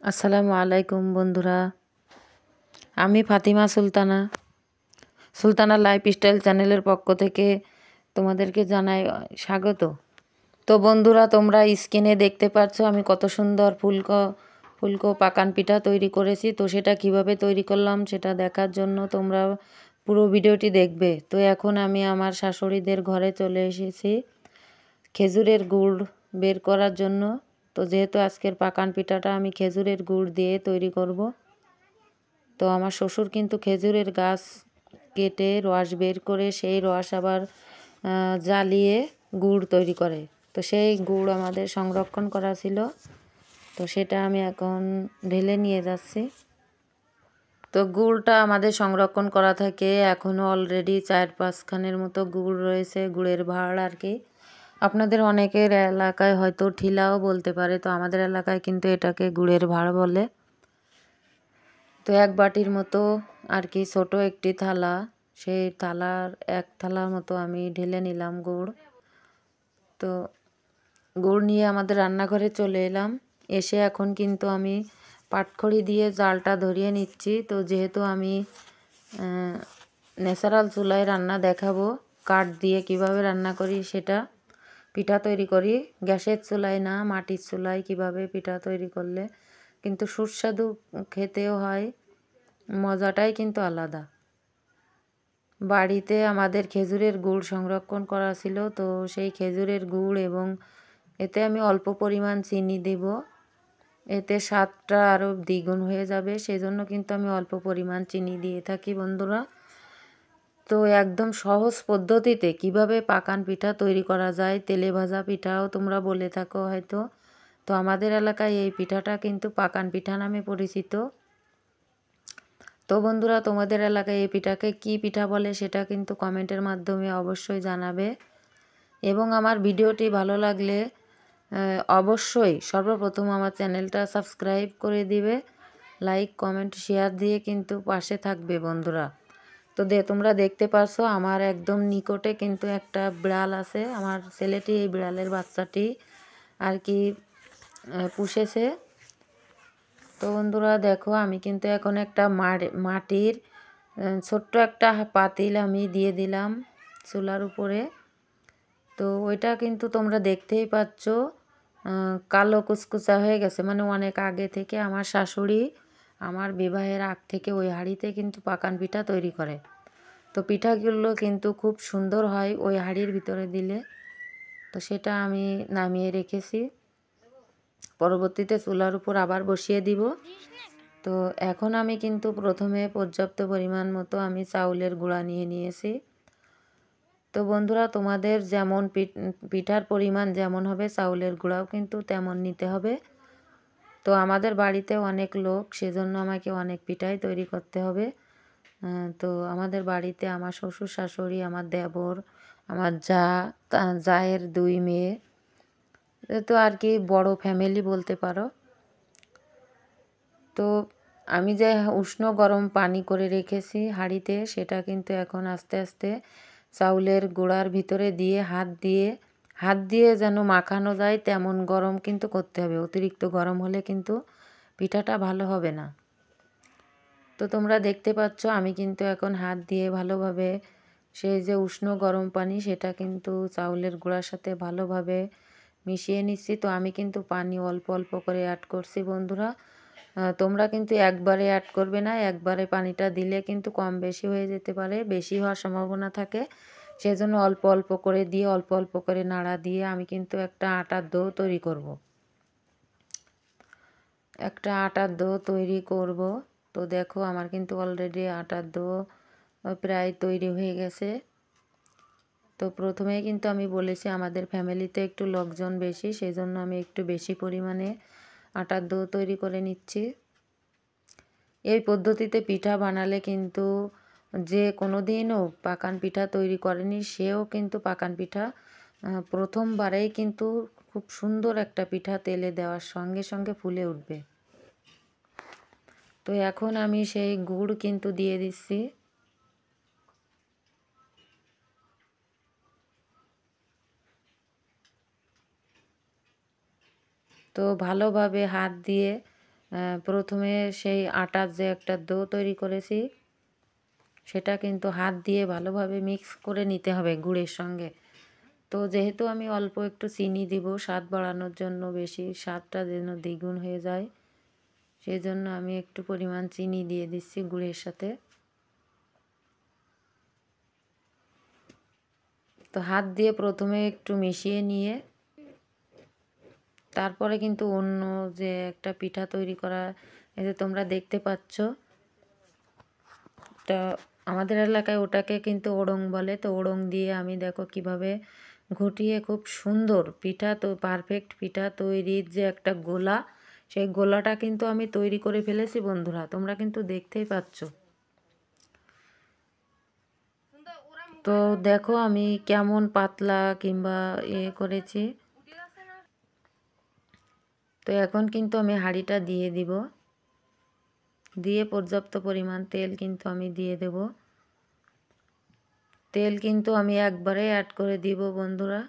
আসসালামু আলাইকুম বন্ধুরা, আমি ফাতিমা সুলতানা লাইফস্টাইল চ্যানেলের পক্ষ থেকে তোমাদেরকে জানাই স্বাগত। তো বন্ধুরা, তোমরা স্ক্রিনে দেখতে পাচ্ছ আমি কত সুন্দর ফুলকো পাকান পিঠা তৈরি করেছি। তো সেটা কিভাবে তৈরি করলাম সেটা দেখার জন্য তোমরা পুরো ভিডিওটি দেখবে। তো এখন আমি আমার শাশুড়িদের ঘরে চলে এসেছি খেজুরের গুড় বের করার জন্য। তো যেহেতু আজকের পাকান পিঠাটা আমি খেজুরের গুড় দিয়ে তৈরি করব, তো আমার শ্বশুর কিন্তু খেজুরের গাছ কেটে রস বের করে সেই রস আবার জ্বালিয়ে গুড় তৈরি করে। তো সেই গুড় আমাদের সংরক্ষণ করা ছিল, তো সেটা আমি এখন ঢেলে নিয়ে যাচ্ছি। তো গুড়টা আমাদের সংরক্ষণ করা থাকে, এখনও অলরেডি 4-5 খানের মতো গুড় রয়েছে, গুড়ের ভাঁড় আর কি। আপনাদের অনেকের এলাকায় হয়তো ঠিলাও বলতে পারে, তো আমাদের এলাকায় কিন্তু এটাকে গুড়ের ভাঁড় বলে। তো এক বাটির মতো আর কি ছোট একটি থালা, সেই থালার এক থালার মতো আমি ঢেলে নিলাম গুড়। তো গুড় নিয়ে আমাদের রান্নাঘরে চলে এলাম। এসে এখন কিন্তু আমি পাটখড়ি দিয়ে জালটা ধরিয়ে নিচ্ছি। তো যেহেতু আমি ন্যাচারাল চুলায় রান্না দেখাবো, কাঠ দিয়ে কিভাবে রান্না করি সেটা পিঠা তৈরি করি, গ্যাসের চুলায় না, মাটির চুলায় কিভাবে পিঠা তৈরি করলে কিন্তু সুস্বাদু খেতেও হয়, মজাটাই কিন্তু আলাদা। বাড়িতে আমাদের খেজুরের গুড় সংরক্ষণ করা ছিল, তো সেই খেজুরের গুড় এবং এতে আমি অল্প পরিমাণ চিনি দেব, এতে স্বাদটা আরও দ্বিগুণ হয়ে যাবে, সেজন্য কিন্তু আমি অল্প পরিমাণ চিনি দিয়ে থাকি বন্ধুরা। তো একদম সহজ পদ্ধতিতে কিভাবে পাকান পিঠা তৈরি করা যায়, তেলে ভাজা পিঠাও তোমরা বলে থাকো হয়তো, তো আমাদের এলাকায় এই পিঠাটা কিন্তু পাকান পিঠা নামে পরিচিত। তো বন্ধুরা, তোমাদের এলাকায় এই পিঠাকে কি পিঠা বলে সেটা কিন্তু কমেন্টের মাধ্যমে অবশ্যই জানাবে। এবং আমার ভিডিওটি ভালো লাগলে অবশ্যই সর্বপ্রথম আমার চ্যানেলটা সাবস্ক্রাইব করে দিবে, লাইক কমেন্ট শেয়ার দিয়ে কিন্তু পাশে থাকবে বন্ধুরা। তো তোমরা দেখতে পাচ্ছ আমার একদম নিকটে কিন্তু একটা বিড়াল আছে, আমার ছেলেটি এই বিড়ালের বাচ্চাটি আর কি পুষেছে। তো বন্ধুরা দেখো, আমি কিন্তু এখন একটা মাটির ছোট্ট একটা পাতিল আমি দিয়ে দিলাম চুলার উপরে। তো ওইটা কিন্তু তোমরা দেখতেই পাচ্ছ কালো কুচকুচা হয়ে গেছে, মানে অনেক আগে থেকে আমার শাশুড়ি আমার বিবাহের আগ থেকে ওই হাঁড়িতে কিন্তু পাকান পিঠা তৈরি করে। তো পিঠাগুলো কিন্তু খুব সুন্দর হয় ওই হাঁড়ির ভিতরে দিলে। তো সেটা আমি নামিয়ে রেখেছি, পরবর্তীতে চুলার উপর আবার বসিয়ে দিব। তো এখন আমি কিন্তু প্রথমে পর্যাপ্ত পরিমাণ মতো আমি চাউলের গুঁড়া নিয়ে নিয়েছি। তো বন্ধুরা, তোমাদের যেমন পিঠার পরিমাণ যেমন হবে চাউলের গুঁড়াও কিন্তু তেমন নিতে হবে। তো আমাদের বাড়িতে অনেক লোক, সেজন্য আমাকে অনেক পিঠাই তৈরি করতে হবে। তো আমাদের বাড়িতে আমার শ্বশুর শাশুড়ি, আমার দেবর, আমার জায়ের 2 মেয়ে, তো আর কি বড় ফ্যামিলি বলতে পারো। তো আমি যে উষ্ণ গরম পানি করে রেখেছি হাঁড়িতে, সেটা কিন্তু এখন আস্তে আস্তে চাউলের গুঁড়ার ভিতরে দিয়ে হাত দিয়ে যেন মাখানো যায় তেমন গরম কিন্তু করতে হবে, অতিরিক্ত গরম হলে কিন্তু পিঠাটা ভালো হবে না। তো তোমরা দেখতে পাচ্ছ আমি কিন্তু এখন হাত দিয়ে ভালোভাবে সেই যে উষ্ণ গরম পানি সেটা কিন্তু চাউলের গুঁড়ার সাথে ভালোভাবে মিশিয়ে নিচ্ছি। তো আমি কিন্তু পানি অল্প অল্প করে অ্যাড করছি বন্ধুরা, তোমরা কিন্তু একবারে অ্যাড করবে না, একবারে পানিটা দিলে কিন্তু কম বেশি হয়ে যেতে পারে, বেশি হওয়ার সম্ভাবনা থাকে, সেজন্য অল্প অল্প করে দিয়ে অল্প অল্প করে নাড়া দিয়ে আমি কিন্তু একটা আটার ডো তৈরি করব। তো দেখো আমার কিন্তু অলরেডি আটার ডো প্রায় তৈরি হয়ে গেছে। তো প্রথমেই কিন্তু আমি বলেছি আমাদের ফ্যামিলিতে একটু লোকজন বেশি, সেই জন্য আমি একটু বেশি পরিমাণে আটার ডো তৈরি করে নিচ্ছি। এই পদ্ধতিতে পিঠা বানালে কিন্তু যে কোনো দিনও পাকান পিঠা তৈরি করেনি সেও কিন্তু পাকান পিঠা প্রথমবারেই কিন্তু খুব সুন্দর একটা পিঠা তেলে দেওয়ার সঙ্গে সঙ্গে ফুলে উঠবে। তো এখন আমি সেই গুড় কিন্তু দিয়ে দিচ্ছি। তো ভালোভাবে হাত দিয়ে প্রথমে সেই আটার যে একটা ডো তৈরি করেছি সেটা কিন্তু হাত দিয়ে ভালোভাবে মিক্স করে নিতে হবে গুড়ের সঙ্গে। তো যেহেতু আমি অল্প একটু চিনি দিব স্বাদ বাড়ানোর জন্য, বেশি স্বাদটা যেন দ্বিগুণ হয়ে যায়, সেই জন্য আমি একটু পরিমাণ চিনি দিয়ে দিচ্ছি গুড়ের সাথে। তো হাত দিয়ে প্রথমে একটু মিশিয়ে নিয়ে তারপরে কিন্তু অন্য যে একটা পিঠা তৈরি করা, এই যে তোমরা দেখতে পাচ্ছ, তা আমাদের এলাকায় ওটাকে কিন্তু ওড়ং বলে। তো ওড়ং দিয়ে আমি দেখো কিভাবে ঘুটিয়ে খুব সুন্দর পিঠা, তো পারফেক্ট পিঠা তৈরির যে একটা গোলা, সেই গোলাটা কিন্তু আমি তৈরি করে ফেলেছি বন্ধুরা, তোমরা কিন্তু দেখতেই পাচ্ছ। তো দেখো আমি কেমন পাতলা কিংবা করেছি। তো এখন কিন্তু আমি হাঁড়িটা দিয়ে দিব, দিয়ে পর্যাপ্ত পরিমাণ তেল কিন্তু আমি দিয়ে দেব। তেল কিন্তু আমি একবারে অ্যাড করে দিব বন্ধুরা।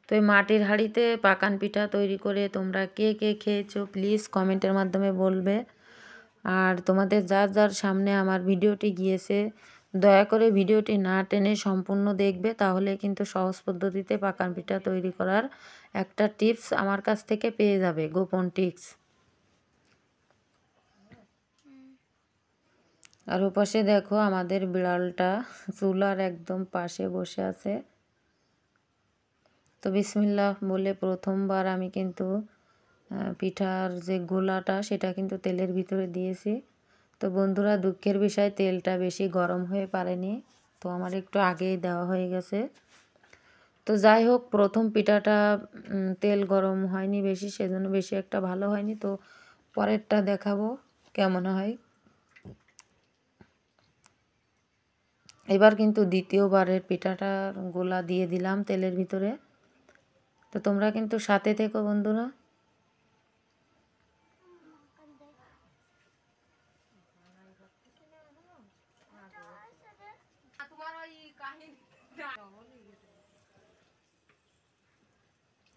তো এই মাটির হাঁড়িতে পাকান পিঠা তৈরি করে তোমরা কে কে খেয়েছো প্লিজ কমেন্টের মাধ্যমে বলবে। আর তোমাদের যার যার সামনে আমার ভিডিওটি গিয়েছে দয়া করে ভিডিওটি না টেনে সম্পূর্ণ দেখবে, তাহলে কিন্তু সহজ পদ্ধতিতে পাকান পিঠা তৈরি করার একটা টিপস আমার কাছ থেকে পেয়ে যাবে, গোপন টিপস। আর ওপাশে দেখো আমাদের বিড়ালটা চুলার একদম পাশে বসে আছে। তো বিসমিল্লাহ বলে প্রথমবার আমি কিন্তু পিঠার যে গোলাটা সেটা কিন্তু তেলের ভিতরে দিয়েছি। তো বন্ধুরা দুঃখের বিষয় তেলটা বেশি গরম হয়ে পারেনি, তো আমার একটু আগেই দেওয়া হয়ে গেছে। তো যাই হোক, প্রথম পিঠাটা তেল গরম হয়নি বেশি, সেজন্য বেশি একটা ভালো হয়নি। তো পরেরটা দেখাবো কেমন হয়। এবার কিন্তু দ্বিতীয়বারের পিঠাটার গোলা দিয়ে দিলাম তেলের ভিতরে। তো তোমরা কিন্তু সাথে থেকো বন্ধুরা।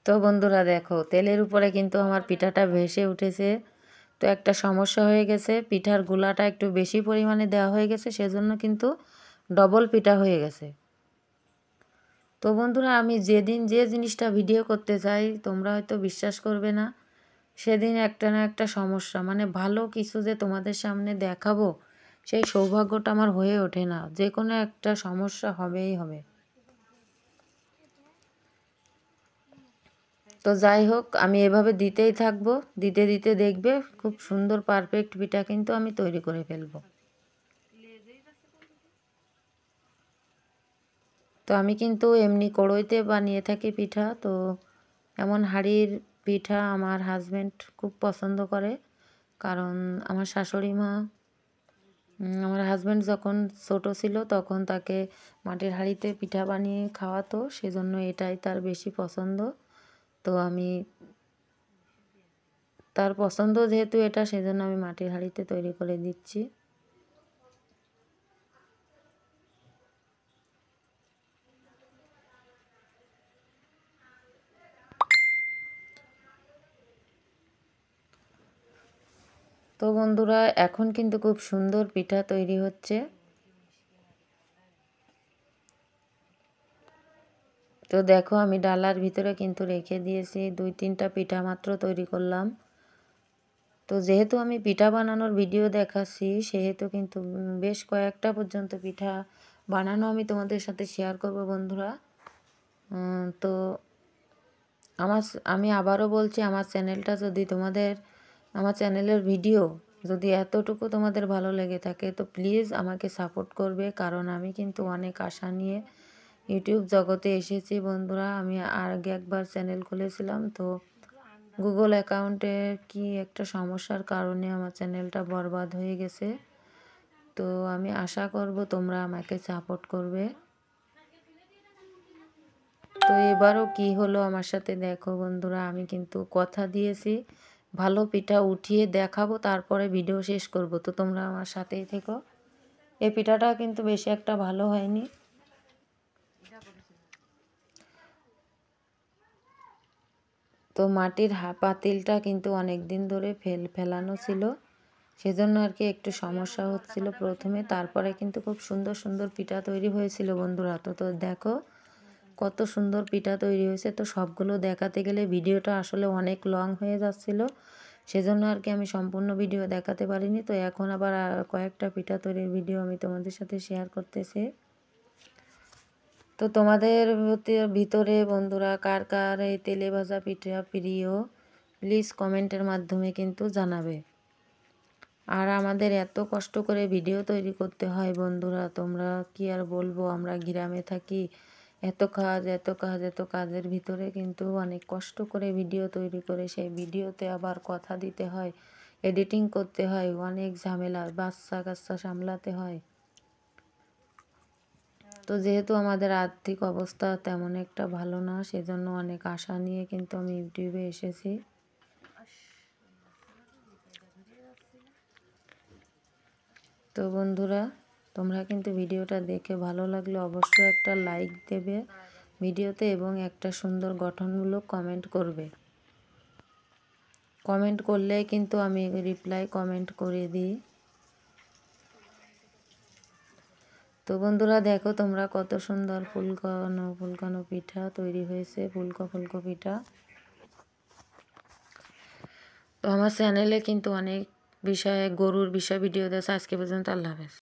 তো বন্ধুরা দেখো তেলের উপরে কিন্তু আমার পিঠাটা ভেসে উঠেছে। তো একটা সমস্যা হয়ে গেছে, পিঠার গোলাটা একটু বেশি পরিমাণে দেওয়া হয়ে গেছে, সেজন্য কিন্তু ডবল পিঠা হয়ে গেছে। তো বন্ধুরা আমি যেদিন যে জিনিসটা ভিডিও করতে চাই তোমরা হয়তো বিশ্বাস করবে না, সেদিন একটা না একটা সমস্যা, মানে ভালো কিছু যে তোমাদের সামনে দেখাবো সেই সৌভাগ্যটা আমার হয়ে ওঠে না, যে কোনো একটা সমস্যা হবেই হবে। তো যাই হোক আমি এভাবে দিতেই থাকবো, দিতে দিতে দেখবে খুব সুন্দর পারফেক্ট পিঠা কিন্তু আমি তৈরি করে ফেলবো। তো আমি কিন্তু এমনি কড়ইতে বানিয়ে থাকি পিঠা। তো এমন হাঁড়ির পিঠা আমার হাজব্যান্ড খুব পছন্দ করে, কারণ আমার শাশুড়ি মা, আমার হাজব্যান্ড যখন ছোট ছিল তখন তাকে মাটির হাঁড়িতে পিঠা বানিয়ে খাওয়াতো, সেজন্য এটাই তার বেশি পছন্দ। তো আমি তার পছন্দ যেহেতু এটা, সেজন্য আমি মাটির হাঁড়িতে তৈরি করে দিচ্ছি। তো বন্ধুরা এখন কিন্তু খুব সুন্দর পিঠা তৈরি হচ্ছে। তো দেখো আমি ডালার ভিতরে কিন্তু রেখে দিয়েছি, 2-3টা পিঠা মাত্র তৈরি করলাম। তো যেহেতু আমি পিঠা বানানোর ভিডিও দেখাচ্ছি, সেহেতু কিন্তু বেশ কয়েকটা পর্যন্ত পিঠা বানানো আমি তোমাদের সাথে শেয়ার করব বন্ধুরা। তো আমি আবারও বলছি, আমার চ্যানেলটা যদি তোমাদের, আমার চ্যানেলের ভিডিও যদি এতটুকু তোমাদের ভালো লেগে থাকে তো প্লিজ আমাকে সাপোর্ট করবে, কারণ আমি কিন্তু অনেক আশা নিয়ে ইউটিউব জগতে এসেছি বন্ধুরা। আমি আগে একবার চ্যানেল খুলেছিলাম, তো গুগল অ্যাকাউন্টে কি একটা সমস্যার কারণে আমার চ্যানেলটা বরবাদ হয়ে গেছে। তো আমি আশা করব তোমরা আমাকে সাপোর্ট করবে। তো এবারও কি হলো আমার সাথে দেখো বন্ধুরা, আমি কিন্তু কথা দিয়েছি ভালো পিঠা উঠিয়ে দেখাবো, তারপরে ভিডিও শেষ করব। তো তোমরা আমার সাথেই থেকো। এই পিঠাটা কিন্তু বেশি একটা ভালো হয়নি। তো মাটির পাতিলটা কিন্তু অনেক দিন ধরে ফেলানো ছিল, সেজন্য আর কি একটু সমস্যা হচ্ছিল প্রথমে। তারপরে কিন্তু খুব সুন্দর সুন্দর পিঠা তৈরি হয়েছিল বন্ধুরা। তো দেখো কত সুন্দর পিঠা তৈরি হয়েছে। তো সবগুলো দেখাতে গেলে ভিডিওটা আসলে অনেক লং হয়ে যাচ্ছিল, সেজন্য আর কি আমি সম্পূর্ণ ভিডিও দেখাতে পারিনি। তো এখন আবার কয়েকটা পিঠা তৈরির ভিডিও আমি তোমাদের সাথে শেয়ার করতেছি। তো তোমাদের ভিতরে বন্ধুরা কার কার এই তেলে ভাজা পিঠা প্রিয়, প্লিজ কমেন্টের মাধ্যমে কিন্তু জানাবে। আর আমাদের এত কষ্ট করে ভিডিও তৈরি করতে হয় বন্ধুরা, তোমরা কি আর বলবো, আমরা গ্রামে থাকি, এত কাজ এত কাজ এত কাজের ভিতরে কিন্তু অনেক কষ্ট করে ভিডিও তৈরি করে সেই ভিডিওতে আবার কথা দিতে হয়, এডিটিং করতে হয়, অনেক ঝামেলা, বাচ্চা কাচ্চা সামলাতে হয়। তো যেহেতু আমাদের আর্থিক অবস্থা তেমন একটা ভালো না, সেজন্য অনেক আশা নিয়ে কিন্তু আমি ইউটিউবে এসেছি। তো বন্ধুরা তোমরা কিন্তু ভিডিওটা দেখে ভালো লাগলে অবশ্যই একটা লাইক দেবে ভিডিওতে এবং একটা সুন্দর গঠনমূলক কমেন্ট করবে। কমেন্ট করলেই কিন্তু আমি রিপ্লাই কমেন্ট করে দিই। তো বন্ধুরা দেখো তোমরা কত সুন্দর ফুলকো ফুলকো পিঠা তৈরি হয়েছে, ফুলকো ফুলকো পিঠা। তো আমার চ্যানেলে কিন্তু অনেক বিষয়ে গরুর বিষয় ভিডিও দেওয়া। আজকে পর্যন্ত আল্লাহ হাফেজ।